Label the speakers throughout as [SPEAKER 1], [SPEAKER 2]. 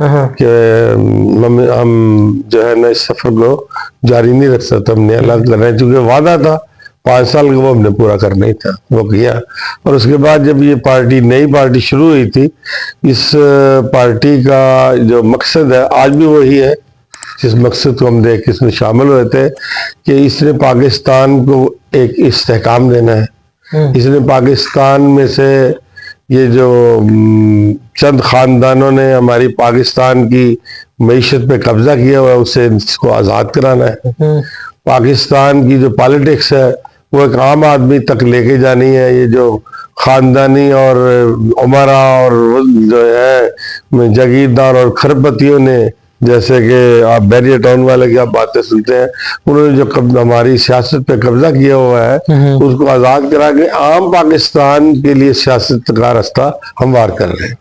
[SPEAKER 1] کہ ہم جو ہے نا اس سفر کو جاری نہیں رکھ سکتے، ہم نے الگ کر رہے ہیں، چونکہ وعدہ تھا 5 سال کا، وہ ہم نے پورا کرنا ہی تھا، وہ کیا۔ اور اس کے بعد جب یہ پارٹی، نئی پارٹی شروع ہوئی تھی، اس پارٹی کا جو مقصد ہے آج بھی وہی ہے، جس مقصد کو ہم دیکھ کے اس میں شامل ہوئے تھے، کہ اس نے پاکستان کو ایک استحکام دینا ہے۔ اس نے پاکستان میں سے یہ جو چند خاندانوں نے ہماری پاکستان کی معیشت پہ قبضہ کیا ہوا ہے، اسے اس کو آزاد کرانا ہے۔ پاکستان کی جو پالیٹکس ہے وہ ایک عام آدمی تک لے کے جانی ہے۔ یہ جو خاندانی اور عمرا اور جو ہے جاگیردار اور کھربتیوں نے، جیسے کہ آپ بیریا ٹاؤن والے کی آپ باتیں سنتے ہیں، انہوں نے جو ہماری سیاست پہ قبضہ کیا ہوا ہے اس کو آزاد کرا کے عام پاکستان کے لیے سیاست کا راستہ ہموار کر رہے ہیں۔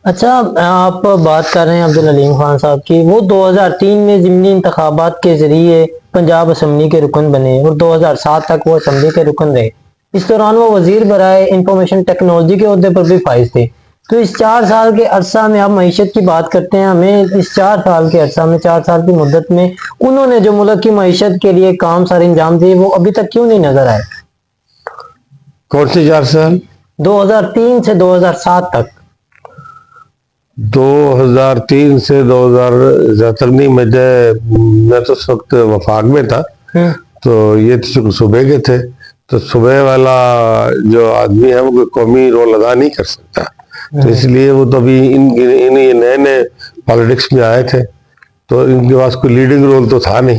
[SPEAKER 2] اچھا، آپ بات کر رہے ہیں عبدالحلیم خان صاحب کی، وہ 2003 میں ضمنی انتخابات کے ذریعے پنجاب اسمبلی کے رکن بنے اور 2007 تک وہ اسمبلی کے رکن رہے۔ اس دوران وہ وزیر برائے انفارمیشن ٹیکنالوجی کے عہدے پر بھی فائز تھے۔ تو اس 4 سال کے عرصہ میں آپ معیشت کی بات کرتے ہیں، ہمیں اس 4 سال کے عرصہ میں، 4 سال کی مدت میں انہوں نے جو ملک کی معیشت کے لیے کام سارے انجام دیے، وہ ابھی تک کیوں نہیں نظر آئے؟
[SPEAKER 1] کون سے 4 سال؟
[SPEAKER 2] 2003 سے 2007 تک۔
[SPEAKER 1] 2003 سے 2000 تک نہیں، میں تو اس وقت وفاق میں تھا، تو یہ تو صوبے کے تھے، تو صوبے والا جو آدمی ہے وہ کوئی قومی رول ادا نہیں کر سکتا، تو اس لیے وہ تو ابھی ان نئے نئے پالیٹکس میں آئے تھے، تو ان کے پاس کوئی لیڈنگ رول تو تھا نہیں۔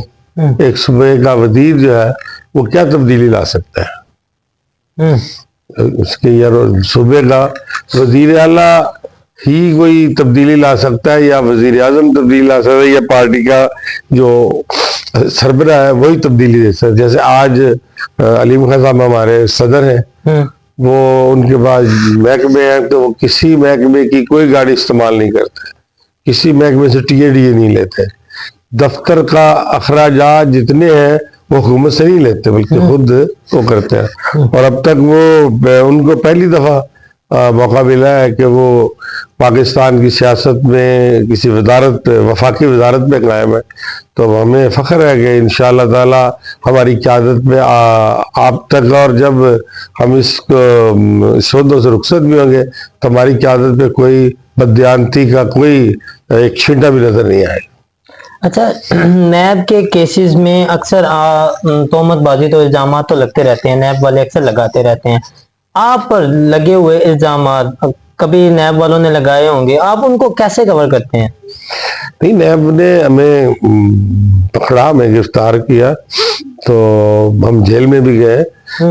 [SPEAKER 1] ایک صوبے کا وزیر جو ہے وہ کیا تبدیلی لا سکتا ہے؟ اس کے یا صوبے کا وزیر اعلیٰ ہی کوئی تبدیلی لا سکتا ہے، یا وزیر اعظم تبدیلی لا سکتا ہے، یا پارٹی کا جو سربراہ ہے وہی تبدیلی دے سکتا ہے۔ جیسے آج علیم خان صاحب ہمارے صدر ہیں، وہ ان کے پاس محکمے ہیں، تو وہ کسی محکمے کی کوئی گاڑی استعمال نہیں کرتے، کسی محکمے سے ٹی اے ڈی اے نہیں لیتے، دفتر کا اخراجات جتنے ہیں وہ حکومت سے نہیں لیتے بلکہ خود وہ کرتے ہیں۔ اور اب تک وہ ان کو پہلی دفعہ موقع ملا ہے کہ وہ پاکستان کی سیاست میں کسی وزارت، وفاقی وزارت میں قائم ہے، تو ہمیں فخر ہے کہ انشاءاللہ تعالی ہماری قیادت میں آپ تک، اور جب ہم اس عہدوں سے رخصت بھی ہوں گے تو ہماری قیادت پہ کوئی بددیانتی کا کوئی ایک چھینٹا بھی نظر نہیں آئے۔
[SPEAKER 2] اچھا، نیب کے کیسز میں اکثر تہمت بازی تو الزامات تو لگتے رہتے ہیں، نیب والے اکثر لگاتے رہتے ہیں۔ آپ پر لگے ہوئے الزامات کبھی نیب والوں نے لگائے ہوں گے، آپ ان کو کیسے کور کرتے ہیں؟
[SPEAKER 1] نہیں، نیب نے ہمیں پکڑا، ہمیں گرفتار کیا، تو ہم جیل میں بھی گئے،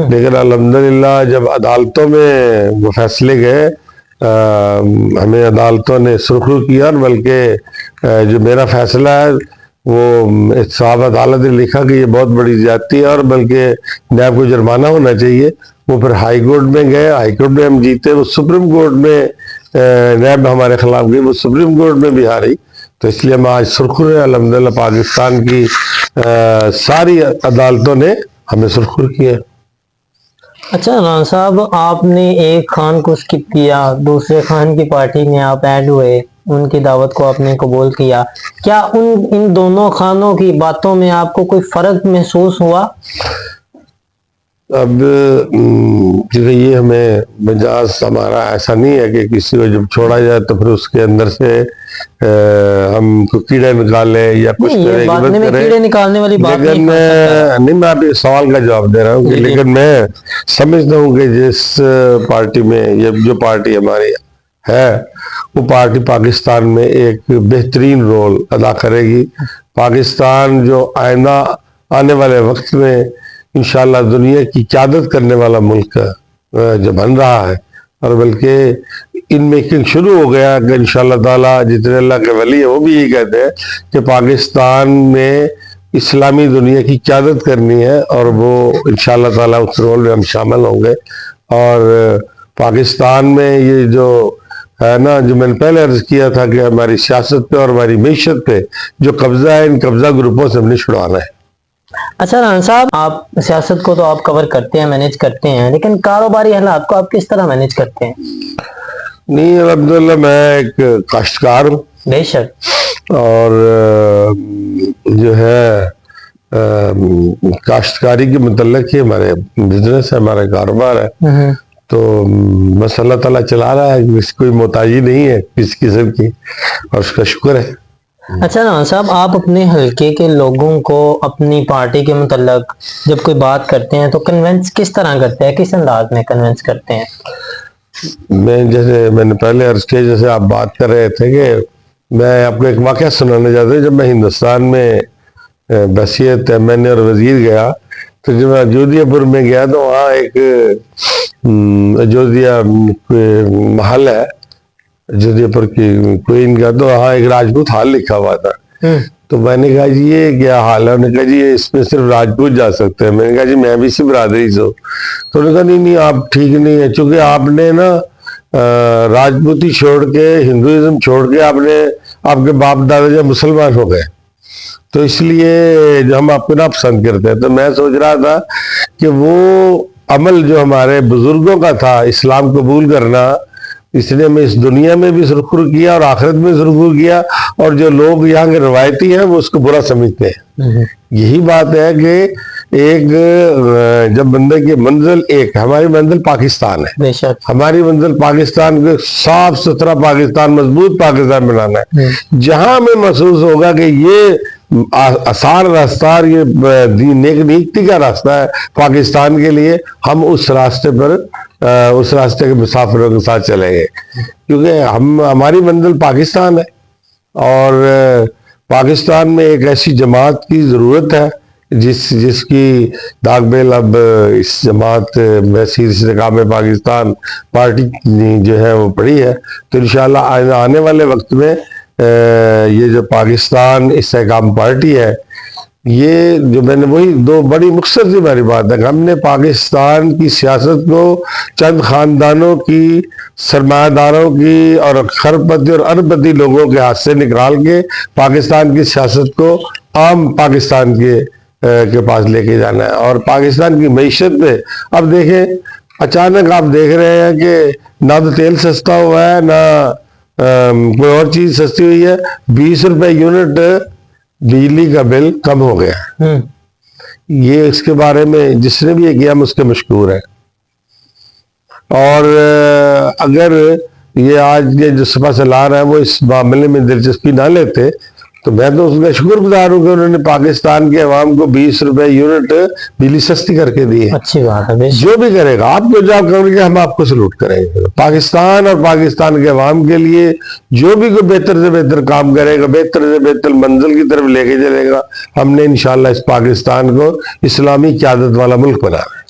[SPEAKER 1] لیکن الحمدللہ جب عدالتوں میں وہ فیصلے گئے، ہمیں عدالتوں نے سرخرو کیا، اور بلکہ جو میرا فیصلہ ہے وہ صاحب عدالت نے لکھا کہ یہ بہت بڑی زیادتی ہے اور بلکہ نیب کو جرمانہ ہونا چاہیے۔ وہ پھر ہائی کورٹ میں گئے، ہائی کورٹ میں ہم جیتے، وہ سپریم کورٹ میں نیب ہمارے خلاف گئی، وہ سپریم کورٹ میں بھی ہاری، تو اس لیے ہم آج سرخرو ہیں۔ الحمدللہ پاکستان کی ساری عدالتوں نے ہمیں سرخرو کیا۔
[SPEAKER 2] اچھا ران صاحب، آپ نے ایک خان کو سکپ کیا، دوسرے خان کی پارٹی میں آپ ایڈ ہوئے، ان کی دعوت کو آپ نے قبول کیا، کیا ان دونوں خانوں کی باتوں میں آپ کو کوئی فرق محسوس ہوا؟
[SPEAKER 1] اب یہ ہمیں مجاز ہمارا ایسا نہیں ہے کہ کسی کو جب چھوڑا جائے تو پھر اس کے اندر سے ہم کو کیڑے نکالے یا کچھ کرے،
[SPEAKER 2] کیڑے نکالنے والی بات
[SPEAKER 1] لیکن نہیں، میں ابھی سوال کا جواب دے رہا ہوں، لیکن میں سمجھتا ہوں کہ جس پارٹی میں جو پارٹی ہماری ہے وہ پارٹی پاکستان میں ایک بہترین رول ادا کرے گی۔ پاکستان جو آئندہ آنے والے وقت میں انشاءاللہ دنیا کی قیادت کرنے والا ملک جو بن رہا ہے، اور بلکہ ان میکنگ شروع ہو گیا کہ انشاءاللہ تعالی جتنے اللہ کے ولی ہیں وہ بھی یہی کہتے ہیں کہ پاکستان میں اسلامی دنیا کی قیادت کرنی ہے، اور وہ انشاءاللہ تعالی اس رول میں ہم شامل ہوں گے۔ اور پاکستان میں یہ جو ہے نا، جو میں نے پہلے عرض کیا تھا کہ ہماری سیاست پہ اور ہماری معیشت پہ جو قبضہ ہے، ان قبضہ گروپوں سے ہم نے چھڑوانا ہے۔
[SPEAKER 2] اچھا ران صاحب، آپ سیاست کو تو آپ کور کرتے ہیں، مینیج کرتے ہیں، لیکن کاروباری حالات کو آپ کس طرح مینیج کرتے ہیں؟
[SPEAKER 1] نہیں، الحمدللہ میں ایک کاشتکار ہوں،
[SPEAKER 2] بے شک.
[SPEAKER 1] اور جو ہے کاشتکاری کے متعلق ہی ہمارے بزنس ہے، ہمارا کاروبار ہے، تو بس اللہ تعالیٰ چلا رہا ہے، کوئی محتاجی نہیں ہے کسی قسم کی، اور اس کا شکر ہے.
[SPEAKER 2] اچھا نواز صاحب، آپ اپنے حلقے کے لوگوں کو اپنی پارٹی کے متعلق جب کوئی بات کرتے ہیں تو کنونس کس طرح کرتے ہیں، کس انداز میں کنونس کرتے ہیں؟
[SPEAKER 1] جیسے میں نے پہلے عرض کیا، جیسے آپ بات کر رہے تھے کہ میں آپ کو ایک واقعہ سنانا چاہتا ہوں. جب میں ہندوستان میں بحیثیت MNA اور وزیر گیا، تو جب میں اجودھیا پور میں گیا تو وہاں ایک اجودھیا محل ہے، اجودھیا پور کی کوئین کا، تو وہاں ایک راجپوت ہال لکھا ہوا تھا. تو میں نے کہا جی یہ کیا حال ہے؟ انہوں نے کہا جی اس میں صرف راجپوت جا سکتے ہیں. میں نے کہا جی میں بھی اسی برادری سے ہوں. تو انہوں نے کہا نہیں آپ ٹھیک نہیں ہے، چونکہ آپ نے نا راجپوتی چھوڑ کے، ہندوازم چھوڑ کے آپ کے باپ دادا جب مسلمان ہو گئے، تو اس لیے جو ہم آپ کو نہ پسند کرتے ہیں. تو میں سوچ رہا تھا کہ وہ عمل جو ہمارے بزرگوں کا تھا، اسلام قبول کرنا، اس نے ہمیں اس دنیا میں بھی سرخر کیا اور آخرت میں سرخر کیا، اور جو لوگ یہاں کے روایتی ہیں وہ اس کو برا سمجھتے ہیں. یہی بات ہے کہ ایک جب بندے کی منزل، ایک ہماری منزل پاکستان ہے، ہماری منزل پاکستان کو صاف ستھرا پاکستان، مضبوط پاکستان بنانا ہے. جہاں ہمیں محسوس ہوگا کہ یہ آسان راستہ، یہ نیکی کا راستہ ہے پاکستان کے لیے، ہم اس راستے پر اس راستے کے مسافروں کے ساتھ چلیں گے، کیونکہ ہماری منزل پاکستان ہے. اور پاکستان میں ایک ایسی جماعت کی ضرورت ہے جس کی داغ بیل اب اس جماعت ویسی استحکام پاکستان پارٹی جو ہے وہ پڑی ہے. تو انشاءاللہ آنے والے وقت میں یہ جو پاکستان استحکام پارٹی ہے، یہ جو میں نے وہی دو بڑی مختصر باری بات ہے کہ ہم نے پاکستان کی سیاست کو چند خاندانوں کی، سرمایہ داروں کی اور کھرپتی اور اربپتی لوگوں کے ہاتھ سے نکال کے پاکستان کی سیاست کو عام پاکستان کے پاس لے کے جانا ہے. اور پاکستان کی معیشت پہ اب دیکھیں، اچانک آپ دیکھ رہے ہیں کہ نہ تو تیل سستا ہوا ہے، نہ کوئی اور چیز سستی ہوئی ہے. 20 روپے یونٹ بجلی کا بل کم ہو گیا. یہ اس کے بارے میں جس نے بھی یہ کیا ہم اس کے مشکور ہیں. اور اگر یہ آج کے جو سپا سالار ہیں وہ اس معاملے میں دلچسپی نہ لیتے تو میں تو اس کا شکر گزار ہوں کہ انہوں نے پاکستان کے عوام کو 20 روپے یونٹ بجلی سستی کر کے دی ہے.
[SPEAKER 2] اچھی بات ہے.
[SPEAKER 1] جو بھی کرے گا، آپ کو جو آپ کریں گے ہم آپ کو سلوٹ کریں گے. پاکستان اور پاکستان کے عوام کے لیے جو بھی کوئی بہتر سے بہتر کام کرے گا، بہتر سے بہتر منزل کی طرف لے کے چلے گا، ہم نے انشاءاللہ اس پاکستان کو اسلامی قیادت والا ملک بنانا ہے.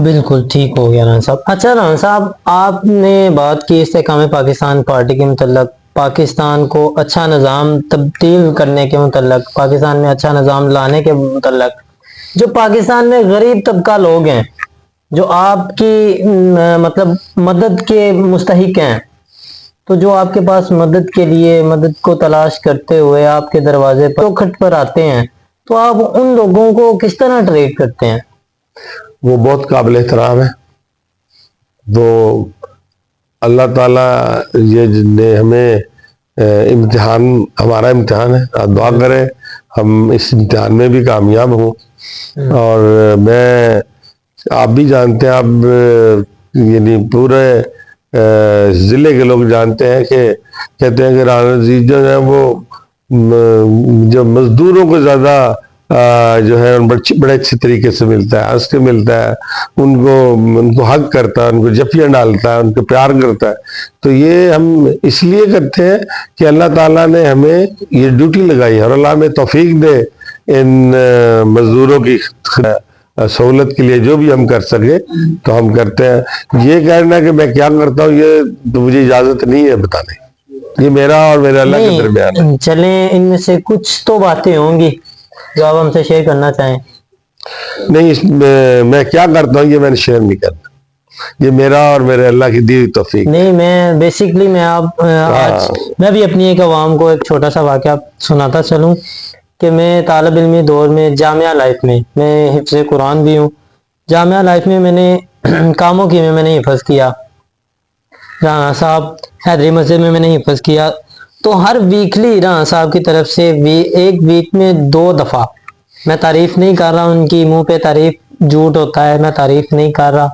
[SPEAKER 2] بالکل ٹھیک ہو گیا رحمان صاحب. اچھا رحمان صاحب، آپ نے بات کی استحکام پاکستان پارٹی کے متعلق، پاکستان کو اچھا نظام تبدیل کرنے کے متعلق، پاکستان میں اچھا نظام لانے کے متعلق. جو پاکستان میں غریب طبقہ لوگ ہیں جو آپ کی مطلب مدد کے مستحق ہیں، تو جو آپ کے پاس مدد کے لیے، مدد کو تلاش کرتے ہوئے آپ کے دروازے پر کھٹ پر آتے ہیں، تو آپ ان لوگوں کو کس طرح ٹریٹ کرتے ہیں؟
[SPEAKER 1] وہ بہت قابل احترام ہے. وہ اللہ تعالیٰ یہ نے ہمیں امتحان، ہمارا امتحان ہے، آپ دعا کریں ہم اس امتحان میں بھی کامیاب ہوں. اور میں، آپ بھی جانتے ہیں، آپ یعنی پورے ضلع کے لوگ جانتے ہیں کہ کہتے ہیں کہ رانا عزیز جو ہے وہ جو مزدوروں کو زیادہ جو ہے بڑے اچھے طریقے سے ملتا ہے، ہنس کے ملتا ہے، ان کو حق کرتا ہے، ان کو جفیاں ڈالتا ہے، ان کو پیار کرتا ہے. تو یہ ہم اس لیے کرتے ہیں کہ اللہ تعالیٰ نے ہمیں یہ ڈیوٹی لگائی ہے، اور اللہ ہمیں توفیق دے ان مزدوروں کی سہولت کے لیے جو بھی ہم کر سکے تو ہم کرتے ہیں. یہ کہنا کہ میں کیا کرتا ہوں یہ تو مجھے اجازت نہیں ہے بتانے. یہ میرا اور میرے اللہ کے درمیان ہے.
[SPEAKER 2] چلیں ان میں سے کچھ تو باتیں ہوں گی جو آپ ہم سے شیئر کرنا چاہیں.
[SPEAKER 1] نہیں، میں کیا کرتا ہوں یہ میں نے شیئر نہیں کرتا. یہ میرا اور میرے اللہ کی دی توفیق.
[SPEAKER 2] نہیں، میں بیسکلی میں آج میں بھی اپنی ایک عوام کو ایک چھوٹا سا واقعہ سناتا چلوں کہ میں طالب علمی دور میں، جامعہ لائف میں حفظ قرآن بھی ہوں. جامعہ لائف میں نے کاموں کی میں نے حفظ کیا. رانا صاحب حیدری مسجد میں نے حفظ کیا. تو ہر ویکلی رانا صاحب کی طرف سے ایک ویک میں 2 دفعہ، میں تعریف نہیں کر رہا ان کی، منہ پہ تعریف جھوٹ ہوتا ہے، میں تعریف نہیں کر رہا،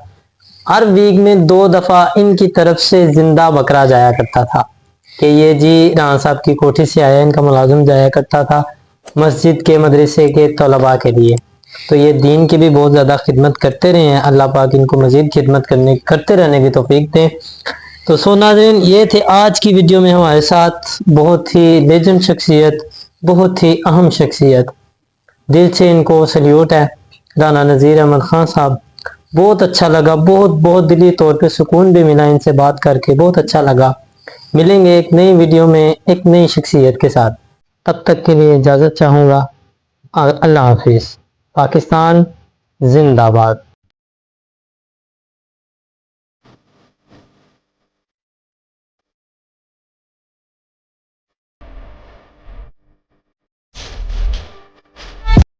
[SPEAKER 2] ہر ویک میں 2 دفعہ ان کی طرف سے زندہ بکرا جایا کرتا تھا کہ یہ جی رانا صاحب کی کوٹھی سے آیا، ان کا ملازم جایا کرتا تھا مسجد کے مدرسے کے طلباء کے لیے۔ تو یہ دین کی بھی بہت زیادہ خدمت کرتے رہے ہیں، اللہ پاک ان کو مزید خدمت کرتے رہنے کی توفیق دیں۔ تو سو ناظرین، یہ تھے آج کی ویڈیو میں ہمارے ساتھ بہت ہی لیجنڈ شخصیت، بہت ہی اہم شخصیت، دل سے ان کو سلیوٹ ہے، رانا نذیر احمد خان صاحب۔ بہت اچھا لگا، بہت دلی طور پہ سکون بھی ملا ان سے بات کر کے، بہت اچھا لگا۔ ملیں گے ایک نئی ویڈیو میں ایک نئی شخصیت کے ساتھ، تب تک کے لیے اجازت چاہوں گا۔ اللہ حافظ۔ پاکستان زندہ باد۔